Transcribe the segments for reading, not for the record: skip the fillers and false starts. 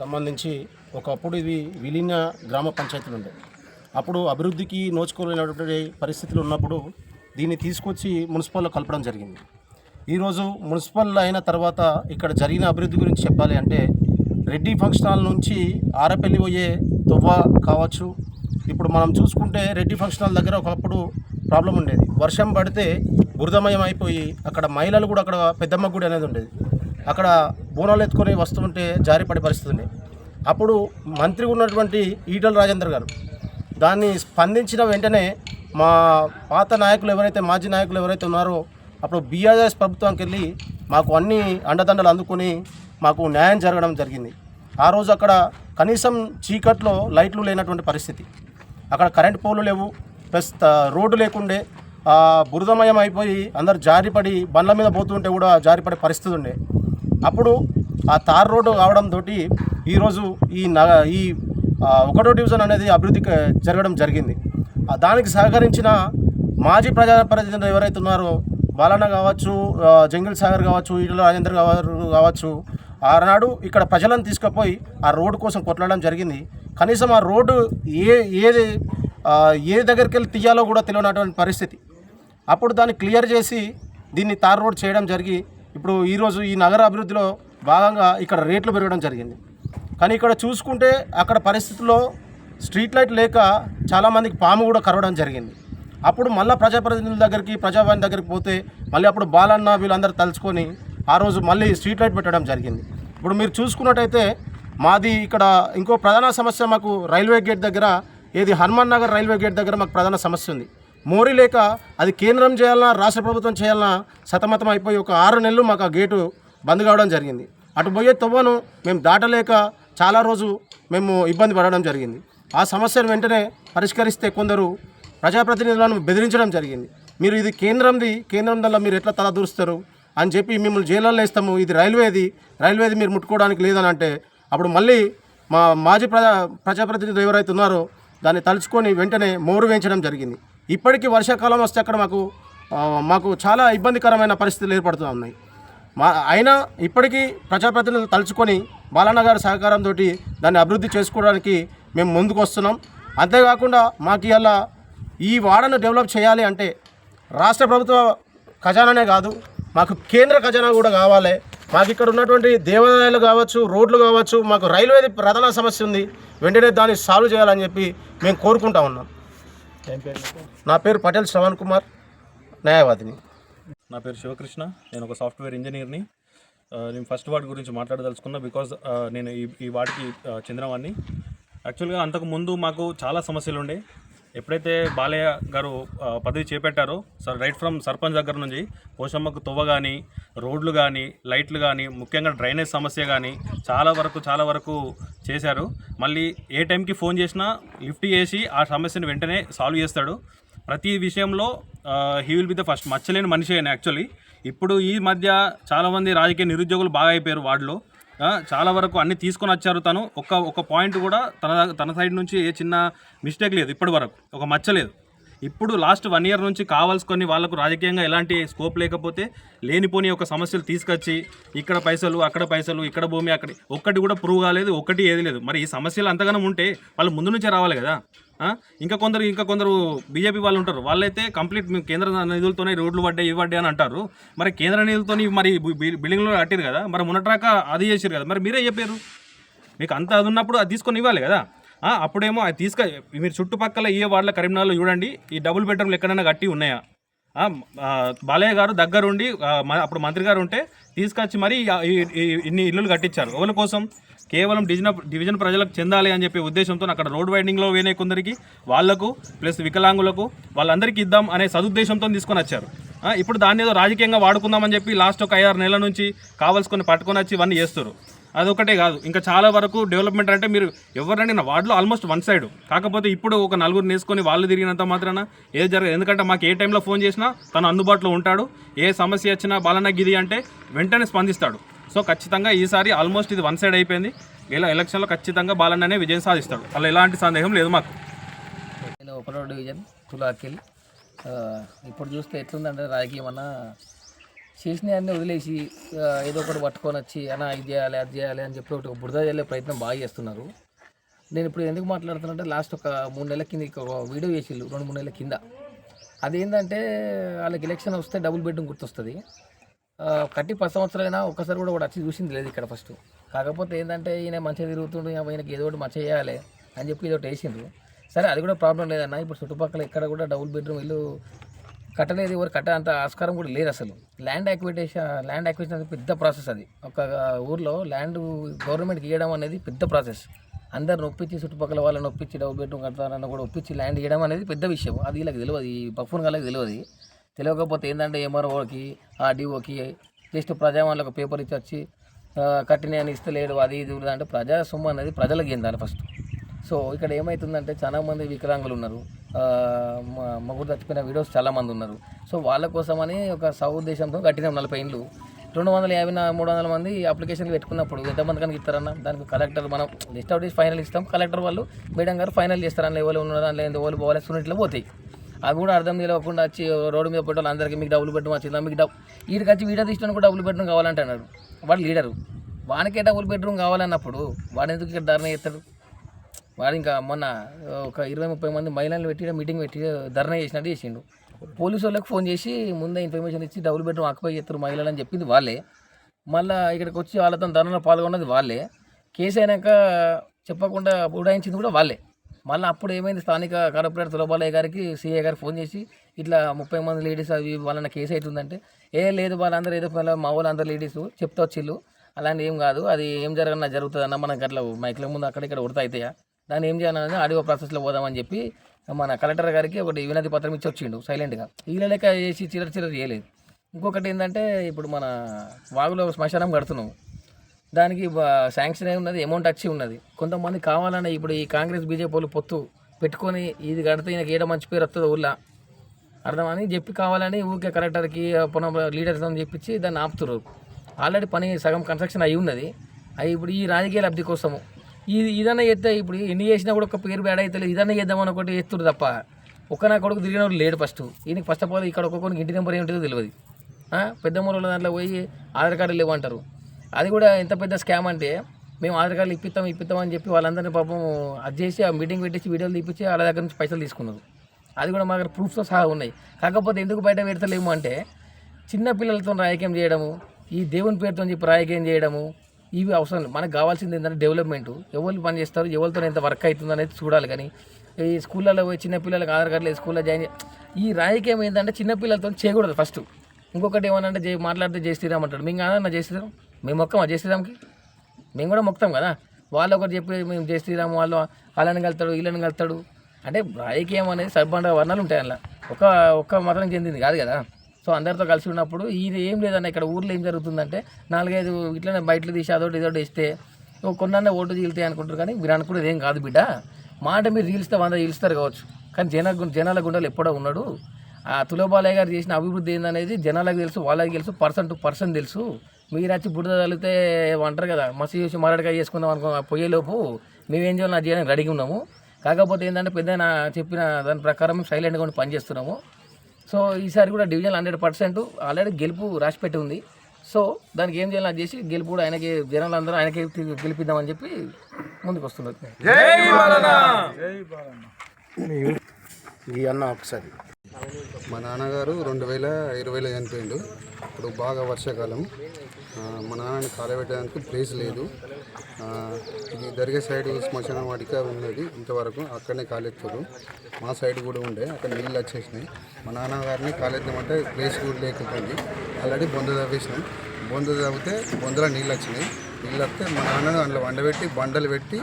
సంబంధించి ఒకప్పుడు ఇది విలీన గ్రామ పంచాయతీలు ఉండే. అప్పుడు అభివృద్ధికి నోచుకోలేనటువంటి పరిస్థితులు ఉన్నప్పుడు దీన్ని తీసుకొచ్చి మున్సిపల్లో కలపడం జరిగింది. ఈరోజు మున్సిపల్ అయిన తర్వాత ఇక్కడ జరిగిన అభివృద్ధి గురించి చెప్పాలి అంటే రెడ్డి ఫంక్షన్ హాల్ నుంచి ఆరపల్లి పోయే తొవ్వ కావచ్చు. ఇప్పుడు మనం చూసుకుంటే రెడ్డి ఫంక్షన్ హాల్ దగ్గర ఒకప్పుడు ప్రాబ్లం ఉండేది. వర్షం పడితే బురదమయం అయిపోయి అక్కడ మహిళలు కూడా అక్కడ పెద్దమ్మ గుడి అనేది ఉండేది. అక్కడ బోనాలు ఎత్తుకొని వస్తుంటే జారిపడే పరిస్థితి ఉండేది. అప్పుడు మంత్రి ఉన్నటువంటి ఈటల రాజేందర్ గారు దాన్ని స్పందించిన వెంటనే మా పాత నాయకులు ఎవరైతే మాజీ నాయకులు ఎవరైతే ఉన్నారో అప్పుడు బీఆర్ఎస్ ప్రభుత్వానికి వెళ్ళి మాకు అన్ని అండదండలు అందుకొని మాకు న్యాయం జరగడం జరిగింది. ఆ రోజు అక్కడ కనీసం చీకట్లో లైట్లు లేనటువంటి పరిస్థితి, అక్కడ కరెంట్ పోలు లేవు, ప్లస్ రోడ్డు లేకుండే బురదమయం అయిపోయి అందరు జారిపడి బండ్ల మీద పోతుంటే కూడా జారిపడే పరిస్థితి ఉండే. అప్పుడు ఆ తార్ రోడ్డు కావడంతో ఈరోజు ఈ 1వ డివిజన్ అనేది అభివృద్ధి జరగడం జరిగింది. దానికి సహకరించిన మాజీ ప్రజాప్రతినిధులు ఎవరైతే ఉన్నారో బాలన్న కావచ్చు, జంగిల్ సాగర్ కావచ్చు, ఈటల రాజేందర్ గారు కావచ్చు, ఆనాడు ఇక్కడ ప్రజలను తీసుకుపోయి ఆ రోడ్డు కోసం కొట్లాడడం జరిగింది. కనీసం ఆ రోడ్డు ఏ దగ్గరికి వెళ్ళి తీయాలో కూడా తెలియనటువంటి పరిస్థితి. అప్పుడు దాన్ని క్లియర్ చేసి దీన్ని తార్ రోడ్ చేయడం జరిగి ఇప్పుడు ఈరోజు ఈ నగర అభివృద్ధిలో భాగంగా ఇక్కడ రేట్లు పెరగడం జరిగింది. కానీ ఇక్కడ చూసుకుంటే అక్కడ పరిస్థితుల్లో స్ట్రీట్ లైట్ లేక చాలామందికి పాము కూడా కరవడం జరిగింది. అప్పుడు మళ్ళీ ప్రజాప్రతినిధుల దగ్గరికి ప్రజావాణి దగ్గరికి పోతే మళ్ళీ అప్పుడు బాలన్న వీళ్ళందరూ తలుచుకొని ఆ రోజు మళ్ళీ స్ట్రీట్ లైట్ పెట్టడం జరిగింది. ఇప్పుడు మీరు చూసుకున్నట్టయితే మాది ఇక్కడ ఇంకో ప్రధాన సమస్య మాకు రైల్వే గేట్ దగ్గర హనుమాన్ నగర్ రైల్వే గేట్ దగ్గర మాకు ప్రధాన సమస్య ఉంది. మోరీ లేక అది కేంద్రం చేయాలన్నా రాష్ట్ర ప్రభుత్వం చేయాలన్నా సతమతం అయిపోయి ఒక 6 నెలలు మాకు ఆ గేటు బంద్ కావడం జరిగింది. అటు పోయే తొవ్వను మేము దాటలేక చాలా రోజు మేము ఇబ్బంది పడడం జరిగింది. ఆ సమస్యను వెంటనే పరిష్కరిస్తే కొందరు ప్రజాప్రతినిధులను బెదిరించడం జరిగింది. మీరు ఇది కేంద్రం వల్ల మీరు ఎట్లా తల దూరుస్తారు అని చెప్పి మిమ్మల్ని జైల్లో వేస్తాము, ఇది రైల్వేది మీరు ముట్టుకోవడానికి లేదని అంటే అప్పుడు మళ్ళీ మా మాజీ ప్రజాప్రతినిధులు ఎవరైతే ఉన్నారో దాన్ని తలుచుకొని వెంటనే మోరు వేయించడం జరిగింది. ఇప్పటికీ వర్షాకాలం వస్తే అక్కడ మాకు చాలా ఇబ్బందికరమైన పరిస్థితులు ఏర్పడుతూ ఉన్నాయి. అయినా ఇప్పటికీ ప్రజాప్రతినిధులు తలుచుకొని బాలన్న గారి సహకారంతో దాన్ని అభివృద్ధి చేసుకోవడానికి మేము ముందుకు వస్తున్నాం. అంతేకాకుండా మాకు ఇలా ఈ వాడను డెవలప్ చేయాలి అంటే రాష్ట్ర ప్రభుత్వ ఖజానానే కాదు, మాకు కేంద్ర ఖజానా కూడా కావాలి. మాకు ఇక్కడ ఉన్నటువంటి దేవాలయాలు కావచ్చు, రోడ్లు కావచ్చు, మాకు రైల్వేది ప్రధాన సమస్య ఉంది, వెంటనే దాన్ని సాల్వ్ చేయాలని చెప్పి మేము కోరుకుంటా ఉన్నాం. నా పేరు పటేల్ శ్రవణ్ కుమార్, న్యాయవాదిని. నా పేరు శివకృష్ణ, నేను ఒక సాఫ్ట్వేర్ ఇంజనీర్ని. నేను ఫస్ట్ వార్డ్ గురించి మాట్లాడదలుచుకున్నా బికాజ్ నేను ఈ వార్డుకి చెందినవాడిని. యాక్చువల్గా అంతకుముందు మాకు చాలా సమస్యలు ఉండే. ఎప్పుడైతే బాలయ్య గారు పదవి చేపట్టారో రైట్ ఫ్రమ్ సర్పంచ్ దగ్గర నుంచి పోషమ్మకు తొవ్వ కానీ, రోడ్లు కానీ, లైట్లు కానీ, ముఖ్యంగా డ్రైనేజ్ సమస్య కానీ చాలా వరకు చేశారు. మళ్ళీ ఏ టైంకి ఫోన్ చేసినా లిఫ్ట్ చేసి ఆ సమస్యను వెంటనే సాల్వ్ చేస్తాడు. ప్రతి విషయంలో he will be the first. మచ్చలేని మనిషి అయినా యాక్చువల్లీ. ఇప్పుడు ఈ మధ్య చాలామంది రాజకీయ నిరుద్యోగులు బాగా అయిపోయారు వార్డులో. చాలా వరకు అన్నీ తీసుకొని వచ్చారు. తను ఒక పాయింట్ కూడా తన సైడ్ నుంచి ఏ చిన్న మిస్టేక్ లేదు, ఇప్పటి వరకు ఒక మచ్చ లేదు. ఇప్పుడు లాస్ట్ 1 year నుంచి కావాల్సుకొని వాళ్ళకు రాజకీయంగా ఎలాంటి స్కోప్ లేకపోతే లేనిపోని ఒక సమస్యలు తీసుకొచ్చి ఇక్కడ పైసలు, అక్కడ పైసలు, ఇక్కడ భూమి, అక్కడ ఒక్కటి కూడా ప్రూవ్ కాలేదు, ఒక్కటి ఏది లేదు. మరి ఈ సమస్యలు అంతగానం ఉంటే వాళ్ళు ముందు నుంచే రావాలి కదా. ఇంకా కొందరు బీజేపీ వాళ్ళు ఉంటారు, వాళ్ళైతే కంప్లీట్ మేము కేంద్ర నిధులతోనే రోడ్లు పడ్డాయి, ఇవి పడ్డాయి అని అంటారు. మరి కేంద్ర నిధులతో మరి బిల్డింగ్లో కట్టారు కదా, మరి మొన్నట్రాక అది చేసారు కదా, మరి మీరే చెప్పారు. మీకు అంత అది ఉన్నప్పుడు అది తీసుకొని ఇవ్వాలి కదా. అప్పుడేమో అది మీరు చుట్టుపక్కల ఏ వార్డుల కరీంనగర్లో చూడండి, ఈ డబుల్ బెడ్రూమ్లు ఎక్కడైనా కట్టి ఉన్నాయా? బాలయ్య గారు దగ్గరుండి అప్పుడు మంత్రి గారు ఉంటే తీసుకొచ్చి మరి ఇన్ని ఇల్లులు కట్టించారు. ఎవరి కోసం? కేవలం డివిజన్ ప్రజలకు చెందాలి అని చెప్పే ఉద్దేశంతో అక్కడ రోడ్ వైడింగ్లో వేనే కొందరికి, వాళ్లకు ప్లస్ వికలాంగులకు వాళ్ళందరికీ ఇద్దాం అనే సదుద్దేశంతో తీసుకొని వచ్చారు. ఇప్పుడు దాన్ని ఏదో రాజకీయంగా వాడుకుందామని చెప్పి లాస్ట్ ఒక 5-6 నెలల నుంచి కావాల్సుకొని పట్టుకొని వచ్చి ఇవన్నీ చేస్తారు. అదొకటే కాదు, ఇంకా చాలా వరకు డెవలప్మెంట్ అంటే మీరు ఎవరండి నా వార్డులో ఆల్మోస్ట్ 1 side. కాకపోతే ఇప్పుడు ఒక 4 వేసుకొని వాళ్ళు తిరిగినంత మాత్రాన ఏది జరగదు. ఎందుకంటే మాకు ఏ టైంలో ఫోన్ చేసినా తను అందుబాటులో ఉంటాడు. ఏ సమస్య వచ్చినా బాలన్న గిది అంటే వెంటనే స్పందిస్తాడు. సో ఖచ్చితంగా ఈసారి ఆల్మోస్ట్ ఇది 1 side అయిపోయింది. ఇలా ఎలక్షన్లో ఖచ్చితంగా బాలన్ననే విజయం సాధిస్తాడు, అలా ఎలాంటి సందేహం లేదు మాకు. నేను 1వ డివిజన్ తులాకిల్. ఇప్పుడు చూస్తే ఎట్లుందంటే రాజకీయం అన్న చేసిన అన్నీ వదిలేసి ఏదో ఒకటి పట్టుకొని వచ్చి అన్న ఇది చేయాలి అది చేయాలి అని చెప్పి ఒకటి బురద చల్లే ప్రయత్నం బాగా చేస్తున్నారు. నేను ఇప్పుడు ఎందుకు మాట్లాడుతున్నా లాస్ట్ ఒక 3 నెలల కింద ఒక వీడియో చేసిళ్ళు 2-3 నెలల కింద. అదేంటంటే వాళ్ళకి ఎలక్షన్ వస్తే డబుల్ బెడ్రూమ్ గుర్తొస్తుంది. కట్టి 10 సంవత్సరాలైనా ఒక్కసారి కూడా వచ్చి చూసింది లేదు ఇక్కడ ఫస్ట్. కాకపోతే ఏంటంటే ఈయన మంచిగా తిరుగుతుండు, ఈయనకి ఏదో ఒకటి మంచిగా చేయాలి అని చెప్పి ఏదో ఒకటి వేసిండ్రు. సరే అది కూడా ప్రాబ్లం లేదన్న. ఇప్పుడు చుట్టుపక్కల ఎక్కడ కూడా డబుల్ బెడ్రూమ్ ఇల్లు కట్టలేదు, ఎవరు అంత ఆస్కారం కూడా లేదు అసలు. ల్యాండ్ యాక్విజిషన్ అనేది పెద్ద ప్రాసెస్. అది ఒక ఊర్లో ల్యాండ్ గవర్నమెంట్కి ఇవ్వడం అనేది పెద్ద ప్రాసెస్. అందరు నొప్పించి చుట్టుపక్కల వాళ్ళని నొప్పించి డబుల్ బెడ్రూమ్ కడతారన్న కూడా ఒప్పించి ల్యాండ్ ఇవ్వడం అనేది పెద్ద విషయం. అది వీళ్ళకి తెలియదు, ఈ బఫూన్ గాళ్ళకి తెలియదు. తెలియకపోతే ఏంటంటే ఎంఆర్ఓకి ఆర్డీఓకి జస్ట్ ప్రజావాళ్ళకి పేపర్ ఇచ్చి వచ్చి కట్టిన అని ఇస్తలేడు అది ఇది అంటే ప్రజా సొమ్ము అనేది ప్రజలకు చెందాలి ఫస్ట్. సో ఇక్కడ ఏమవుతుందంటే చాలామంది వికలాంగులు ఉన్నారు, మగుడు చచ్చిపోయిన వీడియోస్ చాలామంది ఉన్నారు. సో వాళ్ళ కోసమని ఒక ఉద్దేశంతో కట్టినాం 40 ఇండ్లు. 250-300 మంది అప్లికేషన్లు పెట్టుకున్నప్పుడు ఎంతమంది కనుక ఇస్తారన్న? దానికి కలెక్టర్ మనం లిస్ట్ అవుట్ చేసి ఫైనల్ ఇస్తాం, కలెక్టర్ వాళ్ళు మేడం గారు ఫైనల్ చేస్తారని ఎవరు ఉన్నారా లేదు ఎవరు పోవాలి సున్నిట్లో పోతాయి. అవి కూడా అర్థం తెలియకుండా వచ్చి రోడ్డు మీద పెట్టాలి అందరికీ మీకు డబుల్ బెడ్రూమ్ వచ్చిందా, మీకు వీడికి వచ్చి వీడియో తీసిన కూడా డబుల్ బెడ్రూమ్ కావాలంటున్నాడు. వాడు లీడరు, వానికే డబుల్ బెడ్రూమ్ కావాలన్నప్పుడు వాడు ఎందుకు ఇక్కడ ధర్నా చేస్తాడు? వాడు ఇంకా మొన్న ఒక 20-30 మంది మహిళలు పెట్టి మీటింగ్ పెట్టి ధర్నా చేసినట్టు చేసిండు. పోలీసు వాళ్ళకి ఫోన్ చేసి ముందే ఇన్ఫర్మేషన్ ఇచ్చి డబుల్ బెడ్రూమ్ ఆక్యుపై చేస్తారు మహిళలు అని చెప్పింది వాళ్ళే. మళ్ళీ ఇక్కడికి వచ్చి వాళ్ళతో ధర్నాలో పాల్గొన్నది వాళ్ళే. కేసు అయినాక చెప్పకుండా ఉడాయించింది కూడా వాళ్ళే. మళ్ళీ అప్పుడు ఏమైంది, స్థానిక కార్పొరేటర్ తులబాలయ్య గారికి సిఐ గారికి ఫోన్ చేసి ఇట్లా 30 మంది లేడీస్ అవి వాళ్ళన్న కేసు అవుతుందంటే లేదు వాళ్ళందరూ ఏదో మా వాళ్ళు అందరు లేడీస్ చెప్తా వచ్చిళ్ళు అలాంటి ఏం కాదు, అది ఏం జరగన్నా జరుగుతుందన్న మనకి అట్లా మైక్ల ముందు అక్కడిక్కడ ఉడతా అవుతాయా, దాన్ని ఏం చేయాలన్నది ఆడియో ప్రాసెస్లో పోదామని చెప్పి మన కలెక్టర్ గారికి ఒకటి వినతి పత్రం ఇచ్చి వచ్చిండు సైలెంట్గా. వీళ్ళ లెక్క చేసి చిల్లర చేయలేదు. ఇంకొకటి ఏంటంటే ఇప్పుడు మన వాగులో శ్మశానం కడుతున్నాం, దానికి శాంక్షన్ అయి ఉన్నది, అమౌంట్ వచ్చి ఉన్నది. కొంతమంది కావాలని ఇప్పుడు ఈ కాంగ్రెస్ బీజేపీ వాళ్ళు పొత్తు పెట్టుకొని ఇది కడితే ఈయనకి ఏదో మంచి పేరు వస్తుంది ఊళ్ళో అర్థమని చెప్పి కావాలని ఊరికే కలెక్టర్కి లీడర్స్ అని చెప్పించి దాన్ని ఆపుతున్నారు. ఆల్రెడీ పని సగం కన్స్ట్రక్షన్ అయి ఉన్నది. అవి ఇప్పుడు ఈ రాజకీయ లబ్ధి కోసము ఇదన్నా చేస్తే ఇప్పుడు ఎన్ని చేసినా కూడా ఒక పేరు బేడ అయితే ఇదన్నా చేద్దామని ఒకటి ఎత్తురు తప్ప ఒక్క నా కొడుకు తిరిగిన వాడు లేడు. ఈయనకి ఫస్ట్ ఆఫ్ ఆల్ ఇక్కడ ఒక్కొక్కరికి ఇంటి నెంబర్ ఏంటో తెలియదు. పెద్ద మూల దాంట్లో పోయి ఆధార్ కార్డు లేవంటారు. అది కూడా ఎంత పెద్ద స్కామ్ అంటే మేము ఆధార్ కార్డులు ఇప్పిస్తాం అని చెప్పి వాళ్ళందరినీ పాపం అది చేసి ఆ మీటింగ్ పెట్టేసి వీడియోలు తీపిచ్చి వాళ్ళ దగ్గర నుంచి పైసలు తీసుకున్నారు. అది కూడా మా దగ్గర ప్రూఫ్తో సహా ఉన్నాయి. కాకపోతే ఎందుకు బయట పెడతలేము అంటే చిన్న పిల్లలతో రాజకీయం చేయడము, ఈ దేవుని పేరుతో చెప్పి రాజకీయం చేయడము ఇవి అవసరం. మనకు కావాల్సింది ఏంటంటే డెవలప్మెంట్. ఎవరు పని చేస్తారు, ఎవరితో ఎంత వర్క్ అవుతుంది అనేది చూడాలి. కానీ ఈ స్కూళ్ళలో పోయి చిన్నపిల్లలకు ఆధార్ కార్డులు స్కూల్లో జాయిన్ ఈ రాజకీయం ఏంటంటే చిన్నపిల్లలతో చేయకూడదు ఫస్ట్. ఇంకొకటి ఏమన్నా మాట్లాడితే జై శ్రీరామ్ అంటాడు. మేము కాదన్నా జై శ్రీరామ్, మేము మొక్కమా జై శ్రీరామ్కి? మేము కూడా మొక్తాం కదా. వాళ్ళు ఒకటి చెప్పి మేము జై శ్రీరామ్ వాళ్ళు వాళ్ళని కలుతాడు వీళ్ళని కలుతాడు అంటే రాజకీయం అనేది సర్బండ వర్ణాలు ఉంటాయి. అలా ఒక్క మతం చెందింది కాదు కదా. సో అందరితో కలిసి ఉన్నప్పుడు ఇది ఏం లేదన్న ఇక్కడ ఊర్లో ఏం జరుగుతుందంటే 4-5 ఇట్లనే బయటలు తీసి అదొకటి ఇదొకటి ఇస్తే కొన్న ఓటు చీలుతాయి అనుకుంటారు. కానీ మీరు అనుకునేది ఏం కాదు బిడ్డ. మాట మీరు చీలిస్తే 100 చీలుస్తారు కావచ్చు, కానీ జనాల గుండెలు ఎప్పుడో ఉన్నాడు. ఆ తులబాలయ్య గారు చేసిన అభివృద్ధి ఏందనేది జనాలకు తెలుసు, వాళ్ళకి తెలుసు, పర్సన్ టు పర్సన్ తెలుసు. మీరు వచ్చి బుడ్డ తగిలితే అంటారు కదా మసి చూసి మరడికాయ చేసుకుందాం అనుకో పోయేలోపు మేమేం చేయాలి అది చేయడానికి రెడీగా ఉన్నాము. కాకపోతే ఏంటంటే పెద్ద చెప్పిన దాని ప్రకారం సైలెంట్గా ఉండి పనిచేస్తున్నాము. సో ఈసారి కూడా డివిజన్ 100% ఆల్రెడీ గెలుపు రాసిపెట్టి ఉంది. సో దానికి ఏం చేయాలని చేసి గెలుపు కూడా ఆయనకి జనాలందరూ ఆయనకి గెలిపిద్దామని చెప్పి ముందుకు వస్తున్నారు. ఈ అన్న ఒకసారి మా నాన్నగారు 2020లో చనిపోయిండు. ఇప్పుడు బాగా వర్షాకాలం. మా నాన్నని కాలబెట్టడానికి ప్లేస్ లేదు. ఇది దర్గా సైడ్ శ్మశాన వాటిక ఉన్నది ఇంతవరకు, అక్కడనే కాలెత్తారు. మా సైడ్ కూడా ఉండే అక్కడ నీళ్ళు వచ్చేసినాయి. మా నాన్నగారిని కాలెత్తామంటే ప్లేస్ కూడా లేకపోయింది. ఆల్రెడీ బొంద తవ్వేసినాం. బొంద తవ్వితే బొందలో నీళ్ళు వచ్చినాయి. నీళ్ళు వస్తే మా నాన్న అందులో వండబెట్టి బండలు పెట్టి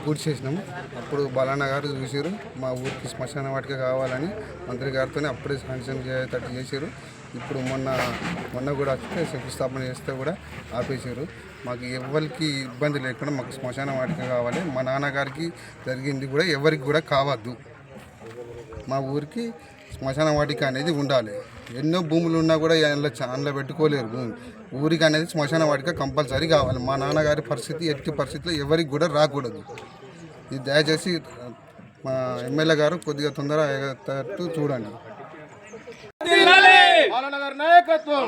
పూర్తి చేసినాము. అప్పుడు బాలన్న గారు చూసారు మా ఊరికి శ్మశాన వాటిక కావాలని మంత్రి గారితో అప్పుడే శాంక్షన్ చేసేటట్టు చేశారు. ఇప్పుడు మొన్న కూడా వస్తే శంకుస్థాపన చేస్తే కూడా ఆపేశారు. మాకు ఎవరికి ఇబ్బంది లేకుండా మాకు శ్మశాన వాటిక కావాలి. మా నాన్నగారికి జరిగింది కూడా ఎవరికి కూడా కావద్దు. మా ఊరికి శ్మశాన వాటిక అనేది ఉండాలి. ఎన్నో భూములు ఉన్నా కూడా అందులో పెట్టుకోలేరు భూమి. ఊరికి అనేది శ్మశాన వాటిక కంపల్సరీ కావాలి. మా నాన్నగారి పరిస్థితి ఎట్టి పరిస్థితిలో ఎవరికి కూడా రాకూడదు. ఇది దయచేసి మా ఎమ్మెల్యే గారు కొద్దిగా తొందరగా అయ్యేటట్టు చూడండి. బాలనగర్ నాయకత్వం.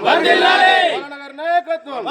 బాలనగర్ నాయకత్వం.